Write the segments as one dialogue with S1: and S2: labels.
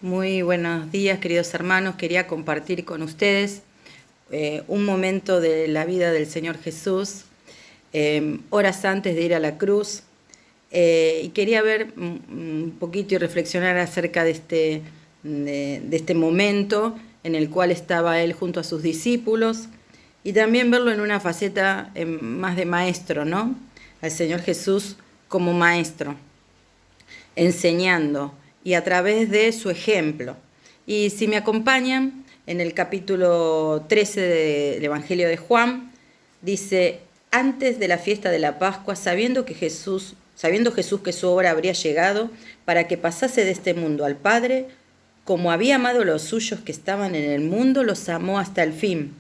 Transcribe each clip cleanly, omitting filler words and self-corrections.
S1: Muy buenos días, queridos hermanos. Quería compartir con ustedes un momento de la vida del Señor Jesús, horas antes de ir a la cruz, y quería ver un poquito y reflexionar acerca de este momento en el cual estaba Él junto a sus discípulos, y también verlo en una faceta más de maestro, ¿no? Al Señor Jesús como maestro, enseñando y a través de su ejemplo. Y si me acompañan, en el capítulo 13 del Evangelio de Juan, dice: antes de la fiesta de la Pascua, sabiendo Jesús que su hora habría llegado para que pasase de este mundo al Padre, como había amado a los suyos que estaban en el mundo, los amó hasta el fin.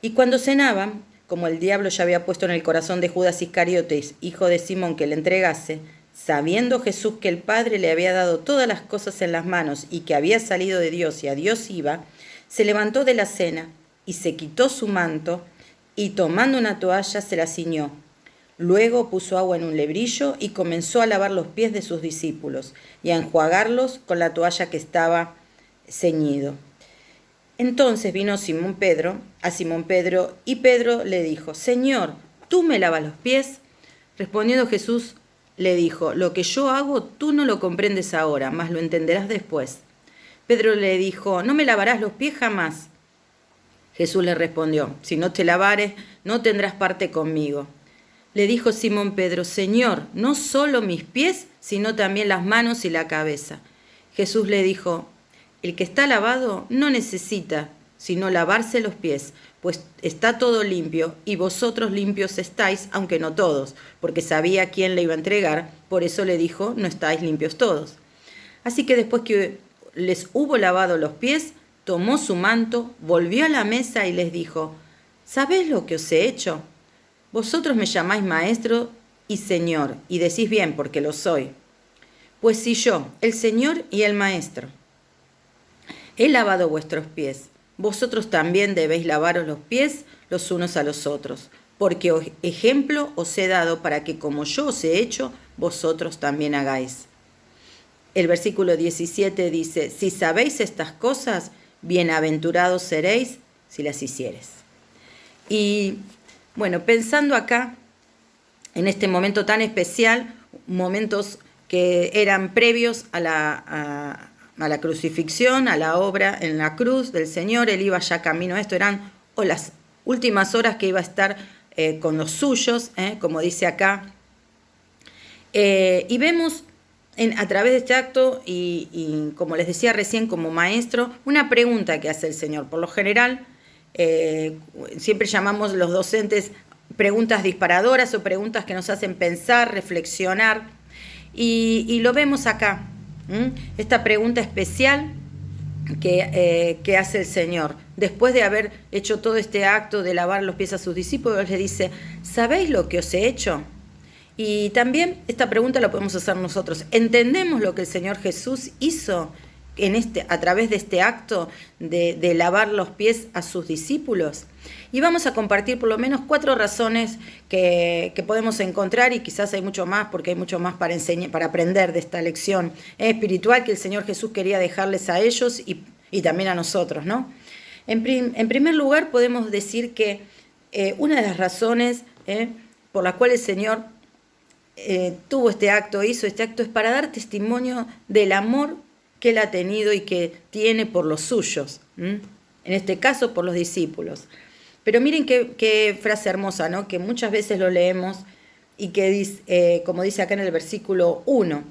S1: Y cuando cenaban, como el diablo ya había puesto en el corazón de Judas Iscariotes, hijo de Simón, que le entregase, sabiendo Jesús que el Padre le había dado todas las cosas en las manos y que había salido de Dios y a Dios iba, se levantó de la cena y se quitó su manto y tomando una toalla se la ciñó. Luego puso agua en un lebrillo y comenzó a lavar los pies de sus discípulos y a enjuagarlos con la toalla que estaba ceñido. Entonces vino a Simón Pedro, y Pedro le dijo: Señor, ¿tú me lavas los pies? Respondiendo Jesús le dijo: lo que yo hago tú no lo comprendes ahora, mas lo entenderás después. Pedro le dijo: no me lavarás los pies jamás. Jesús le respondió: si no te lavares, no tendrás parte conmigo. Le dijo Simón Pedro: Señor, no solo mis pies, sino también las manos y la cabeza. Jesús le dijo: el que está lavado no necesita sino lavarse los pies, pues está todo limpio, y vosotros limpios estáis, aunque no todos, porque sabía quién le iba a entregar, por eso le dijo: no estáis limpios todos. Así que después que les hubo lavado los pies, tomó su manto, volvió a la mesa y les dijo: ¿sabéis lo que os he hecho? Vosotros me llamáis maestro y señor, y decís bien, porque lo soy. Pues si yo, el señor y el maestro, he lavado vuestros pies, vosotros también debéis lavaros los pies los unos a los otros, porque ejemplo os he dado para que como yo os he hecho, vosotros también hagáis. El versículo 17 dice: si sabéis estas cosas, bienaventurados seréis si las hiciereis. Y bueno, pensando acá, en este momento tan especial, momentos que eran previos a la crucifixión, a la obra en la cruz del Señor, Él iba ya camino a esto, eran las últimas horas que iba a estar con los suyos, como dice acá. Y vemos a través de este acto, y como les decía recién, como maestro, una pregunta que hace el Señor. Por lo general, siempre llamamos los docentes preguntas disparadoras o preguntas que nos hacen pensar, reflexionar, y lo vemos acá. Esta pregunta especial que hace el Señor. Después de haber hecho todo este acto de lavar los pies a sus discípulos, les dice: ¿sabéis lo que os he hecho? Y también esta pregunta la podemos hacer nosotros. ¿Entendemos lo que el Señor Jesús hizo a través de este acto de lavar los pies a sus discípulos? Y vamos a compartir por lo menos 4 razones que podemos encontrar, y quizás hay mucho más, porque hay mucho más para aprender de esta lección espiritual que el Señor Jesús quería dejarles a ellos y también a nosotros, ¿no? En primer lugar, podemos decir que una de las razones por la cual el Señor hizo este acto, es para dar testimonio del amor que Él ha tenido y que tiene por los suyos, en este caso por los discípulos. Pero miren qué frase hermosa, ¿no? Que muchas veces lo leemos y que dice, como dice acá en el versículo 1,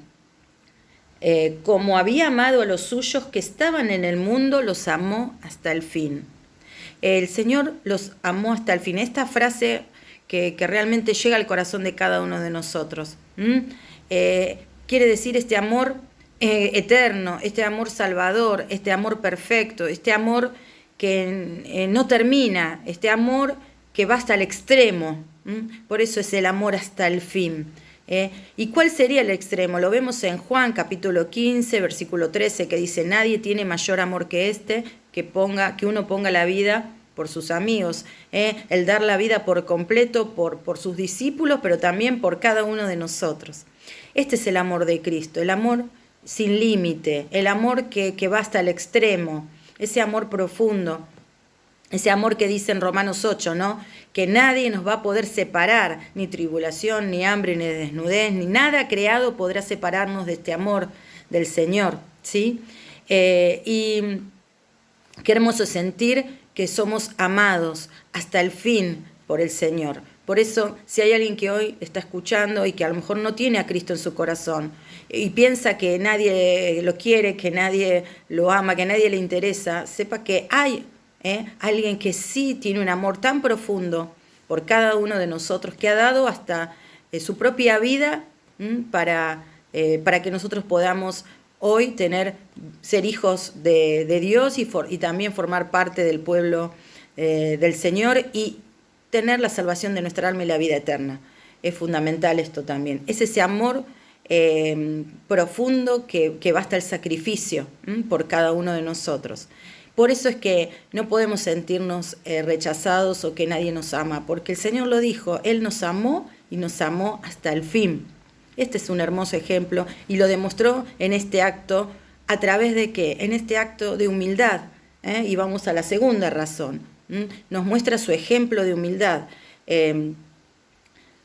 S1: como había amado a los suyos que estaban en el mundo, los amó hasta el fin. El Señor los amó hasta el fin. Esta frase que realmente llega al corazón de cada uno de nosotros. Quiere decir este amor eterno, este amor salvador, este amor perfecto, este amor que no termina, este amor que va hasta el extremo. Por eso es el amor hasta el fin. ¿Y cuál sería el extremo? Lo vemos en Juan capítulo 15, versículo 13, que dice: nadie tiene mayor amor que este, que uno ponga la vida por sus amigos, el dar la vida por completo por sus discípulos, pero también por cada uno de nosotros. Este es el amor de Cristo, el amor sin límite, el amor que va hasta el extremo, ese amor profundo, ese amor que dice en Romanos 8, ¿no? Que nadie nos va a poder separar, ni tribulación, ni hambre, ni desnudez, ni nada creado podrá separarnos de este amor del Señor, ¿sí? Y qué hermoso sentir que somos amados hasta el fin por el Señor. Por eso, si hay alguien que hoy está escuchando y que a lo mejor no tiene a Cristo en su corazón y piensa que nadie lo quiere, que nadie lo ama, que nadie le interesa, sepa que hay alguien que sí tiene un amor tan profundo por cada uno de nosotros, que ha dado hasta su propia vida para que nosotros podamos hoy ser hijos de Dios y también formar parte del pueblo del Señor y tener la salvación de nuestra alma y la vida eterna. Es fundamental esto también. Es ese amor profundo que va hasta el sacrificio por cada uno de nosotros. Por eso es que no podemos sentirnos rechazados o que nadie nos ama, porque el Señor lo dijo, Él nos amó y nos amó hasta el fin. Este es un hermoso ejemplo y lo demostró en este acto, ¿a través de qué? En este acto de humildad. Y vamos a la segunda razón. Nos muestra su ejemplo de humildad.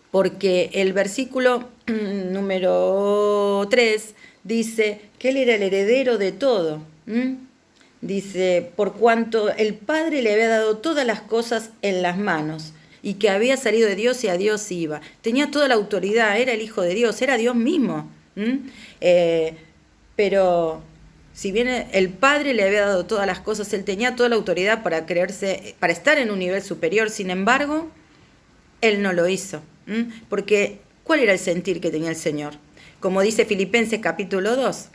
S1: Porque el versículo número 3 dice que Él era el heredero de todo. Dice, por cuanto el Padre le había dado todas las cosas en las manos y que había salido de Dios y a Dios iba. Tenía toda la autoridad, era el Hijo de Dios, era Dios mismo. Pero si bien el Padre le había dado todas las cosas, Él tenía toda la autoridad para estar en un nivel superior. Sin embargo, Él no lo hizo. Porque, ¿cuál era el sentir que tenía el Señor? Como dice Filipenses capítulo 2,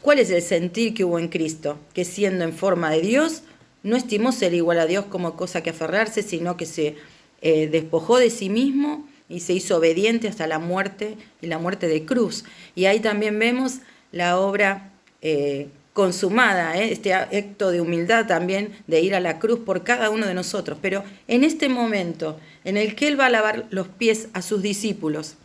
S1: ¿cuál es el sentir que hubo en Cristo? Que siendo en forma de Dios, no estimó ser igual a Dios como cosa que aferrarse, sino que se despojó de sí mismo y se hizo obediente hasta la muerte y la muerte de cruz. Y ahí también vemos la obra consumada, este acto de humildad también de ir a la cruz por cada uno de nosotros. Pero en este momento en el que Él va a lavar los pies a sus discípulos,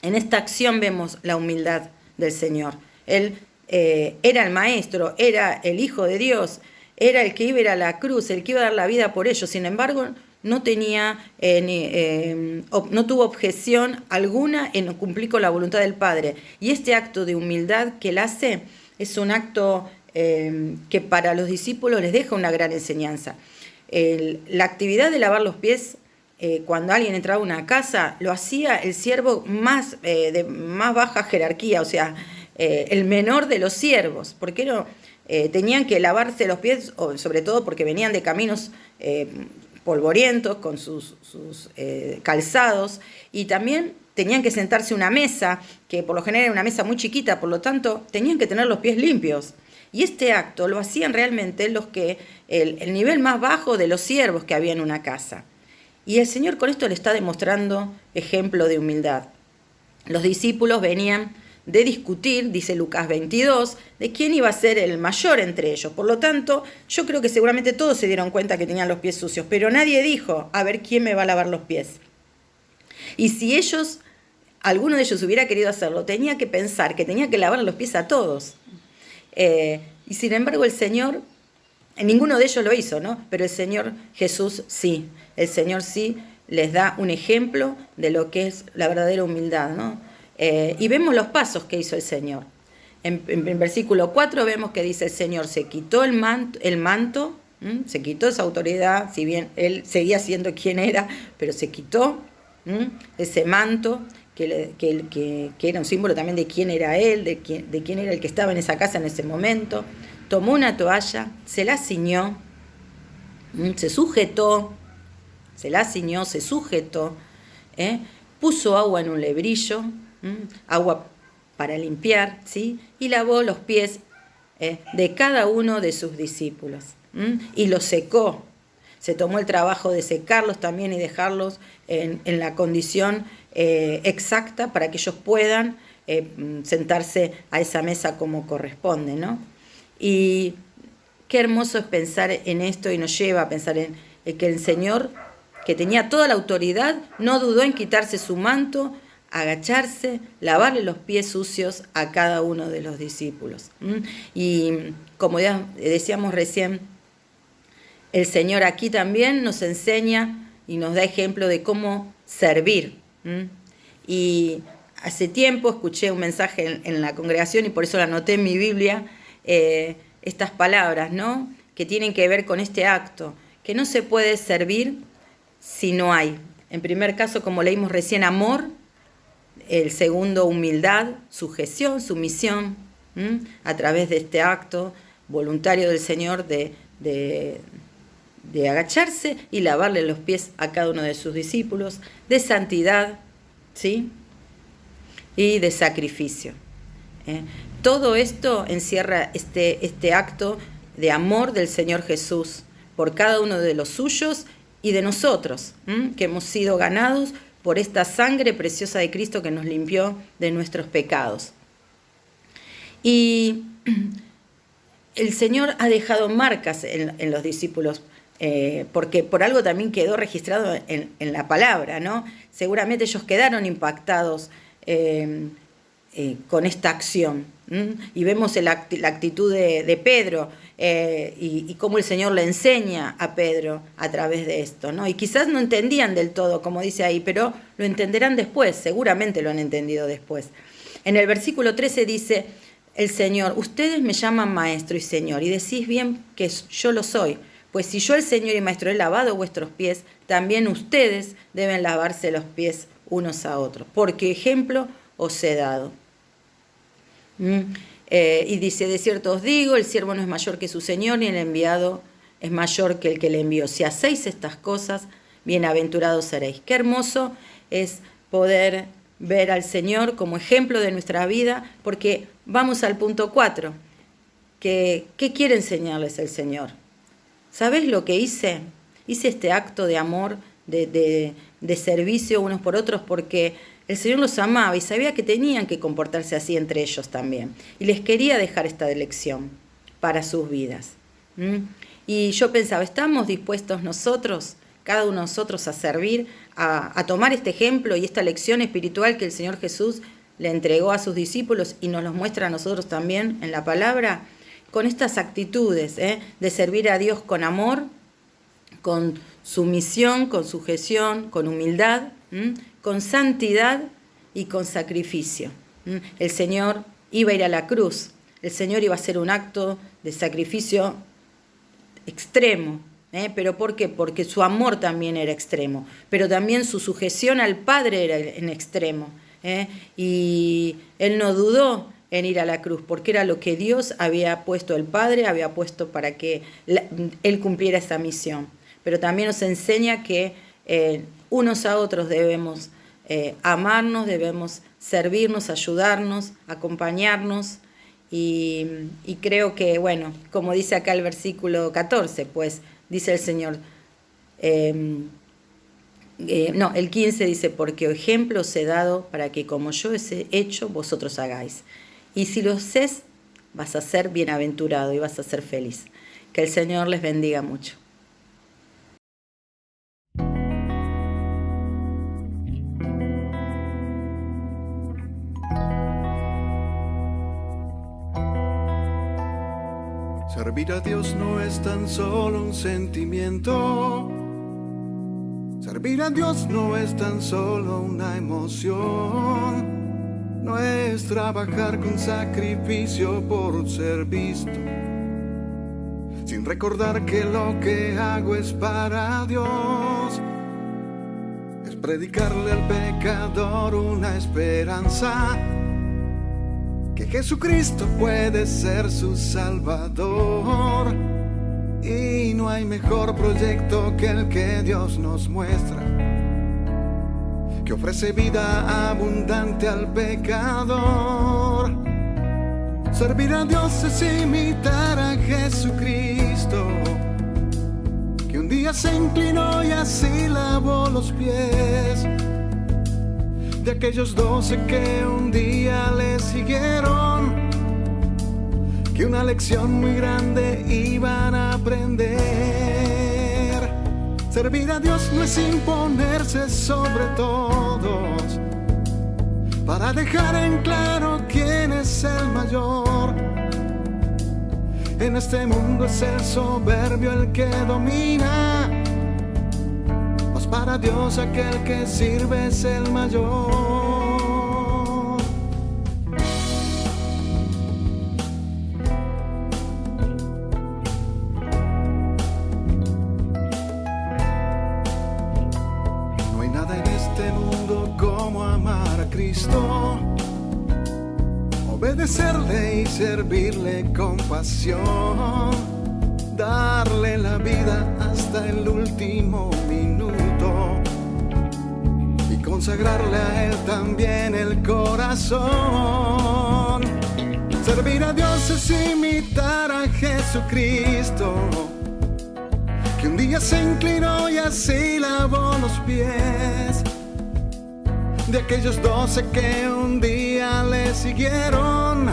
S1: en esta acción vemos la humildad del Señor. Él era el Maestro, era el Hijo de Dios, era el que iba a ir a la cruz, el que iba a dar la vida por ellos. Sin embargo, no tuvo objeción alguna en cumplir con la voluntad del Padre. Y este acto de humildad que Él hace es un acto que para los discípulos les deja una gran enseñanza. La actividad de lavar los pies, cuando alguien entraba a una casa, lo hacía el siervo de más baja jerarquía, o sea, el menor de los siervos. ¿Por qué no? Tenían que lavarse los pies, sobre todo porque venían de caminos polvorientos con sus calzados, y también tenían que sentarse a una mesa, que por lo general era una mesa muy chiquita, por lo tanto tenían que tener los pies limpios. Y este acto lo hacían realmente el nivel más bajo de los siervos que había en una casa. Y el Señor con esto le está demostrando ejemplo de humildad. Los discípulos venían de discutir, dice Lucas 22, de quién iba a ser el mayor entre ellos. Por lo tanto, yo creo que seguramente todos se dieron cuenta que tenían los pies sucios, pero nadie dijo, a ver quién me va a lavar los pies. Y si alguno de ellos hubiera querido hacerlo, tenía que pensar que tenía que lavar los pies a todos. Y sin embargo el Señor, ninguno de ellos lo hizo, ¿no? Pero el Señor Jesús sí. El Señor sí les da un ejemplo de lo que es la verdadera humildad, ¿no? Y vemos los pasos que hizo el Señor. En versículo 4 vemos que dice el Señor se quitó el manto, se quitó esa autoridad, si bien Él seguía siendo quien era, pero se quitó ese manto que era un símbolo también de quién era Él, de quién era el que estaba en esa casa en ese momento. Tomó una toalla, se la ciñó, se sujetó, puso agua en un lebrillo, agua para limpiar, ¿sí? Y lavó los pies de cada uno de sus discípulos y los secó. Se tomó el trabajo de secarlos también y dejarlos en la condición exacta para que ellos puedan sentarse a esa mesa como corresponde, ¿no? Y qué hermoso es pensar en esto y nos lleva a pensar en que el Señor, que tenía toda la autoridad, no dudó en quitarse su manto agacharse, lavarle los pies sucios a cada uno de los discípulos. Y como ya decíamos recién, el Señor aquí también nos enseña y nos da ejemplo de cómo servir. Y hace tiempo escuché un mensaje en la congregación y por eso lo anoté en mi Biblia, estas palabras, ¿no?, que tienen que ver con este acto, que no se puede servir si no hay. En primer caso, como leímos recién, amor. El segundo, humildad, sujeción, sumisión, a través de este acto voluntario del Señor de agacharse y lavarle los pies a cada uno de sus discípulos, de santidad, ¿sí?, y de sacrificio. Todo esto encierra este acto de amor del Señor Jesús por cada uno de los suyos y de nosotros, que hemos sido ganados por esta sangre preciosa de Cristo que nos limpió de nuestros pecados. Y el Señor ha dejado marcas en los discípulos, porque por algo también quedó registrado en la palabra, ¿no? Seguramente ellos quedaron impactados con esta acción. Y vemos la actitud de Pedro y cómo el Señor le enseña a Pedro a través de esto, ¿no? Y quizás no entendían del todo, como dice ahí, pero lo entenderán después, seguramente lo han entendido después. En el versículo 13 dice el Señor: ustedes me llaman maestro y Señor, y decís bien que yo lo soy, pues si yo, el Señor y maestro, he lavado vuestros pies, también ustedes deben lavarse los pies unos a otros, porque ejemplo os he dado. Y dice: de cierto os digo, el siervo no es mayor que su señor, ni el enviado es mayor que el que le envió. Si hacéis estas cosas, bienaventurados seréis. Qué hermoso es poder ver al Señor como ejemplo de nuestra vida, porque vamos al punto 4, ¿qué quiere enseñarles el Señor? ¿Sabés lo que hice? Hice este acto de amor, de servicio unos por otros, porque el Señor los amaba y sabía que tenían que comportarse así entre ellos también. Y les quería dejar esta lección para sus vidas. Y yo pensaba, ¿estamos dispuestos nosotros, cada uno de nosotros, a servir, a tomar este ejemplo y esta lección espiritual que el Señor Jesús le entregó a sus discípulos y nos los muestra a nosotros también en la palabra? Con estas actitudes de servir a Dios con amor, con sumisión, con sujeción, con humildad, con santidad y con sacrificio. El Señor iba a ir a la cruz, el Señor iba a hacer un acto de sacrificio extremo. ¿Pero por qué? Porque su amor también era extremo, pero también su sujeción al Padre era en extremo. Y Él no dudó en ir a la cruz, porque era lo que Dios había puesto, el Padre había puesto para que Él cumpliera esa misión. Pero también nos enseña que unos a otros debemos amarnos, debemos servirnos, ayudarnos, acompañarnos. Y creo que, bueno, como dice acá el versículo 14, pues dice el Señor, el 15 dice: porque ejemplo os he dado para que como yo he hecho, vosotros hagáis. Y si lo haces, vas a ser bienaventurado y vas a ser feliz. Que el Señor les bendiga mucho.
S2: Servir a Dios no es tan solo un sentimiento. Servir a Dios no es tan solo una emoción. No es trabajar con sacrificio por ser visto, sin recordar que lo que hago es para Dios. Es predicarle al pecador una esperanza, que Jesucristo puede ser su Salvador. Y no hay mejor proyecto que el que Dios nos muestra, que ofrece vida abundante al pecador. Servir a Dios es imitar a Jesucristo, que un día se inclinó y así lavó los pies de aquellos 12 que un día le siguieron, que una lección muy grande iban a aprender. Servir a Dios no es imponerse sobre todos, para dejar en claro quién es el mayor. En este mundo es el soberbio el que domina, mas para Dios aquel que sirve es el mayor. No hay nada en este mundo como amar a Cristo, obedecerle y servirle con pasión, darle la vida hasta el último minuto y consagrarle a Él también el corazón. Servir a Dios es imitar a Jesucristo, que un día se inclinó y así lavó los pies de aquellos 12 que un día le siguieron,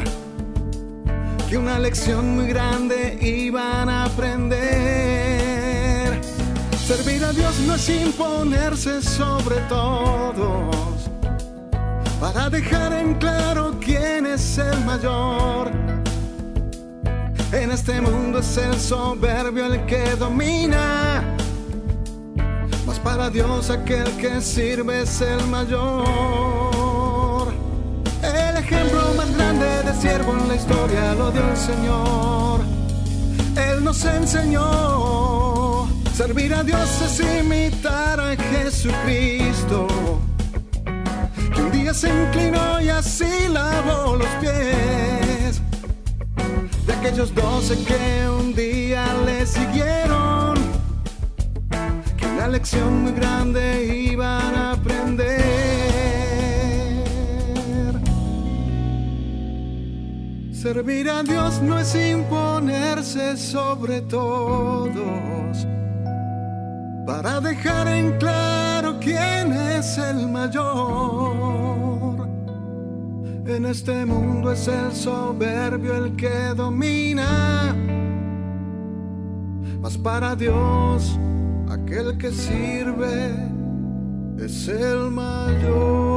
S2: que una lección muy grande iban a aprender. Servir a Dios no es imponerse sobre todos, para dejar en claro quién es el mayor. En este mundo es el soberbio el que domina, mas para Dios aquel que sirve es el mayor. El ejemplo más grande de siervo en la historia lo dio el Señor. Él nos enseñó, servir a Dios es imitar a Jesucristo, que un día se inclinó y así lavó los pies de aquellos 12 que un día le siguieron, que una lección muy grande iban a aprender. Servir a Dios no es imponerse sobre todos, para dejar en claro quién es el mayor. En este mundo es el soberbio el que domina, mas para Dios aquel que sirve es el mayor.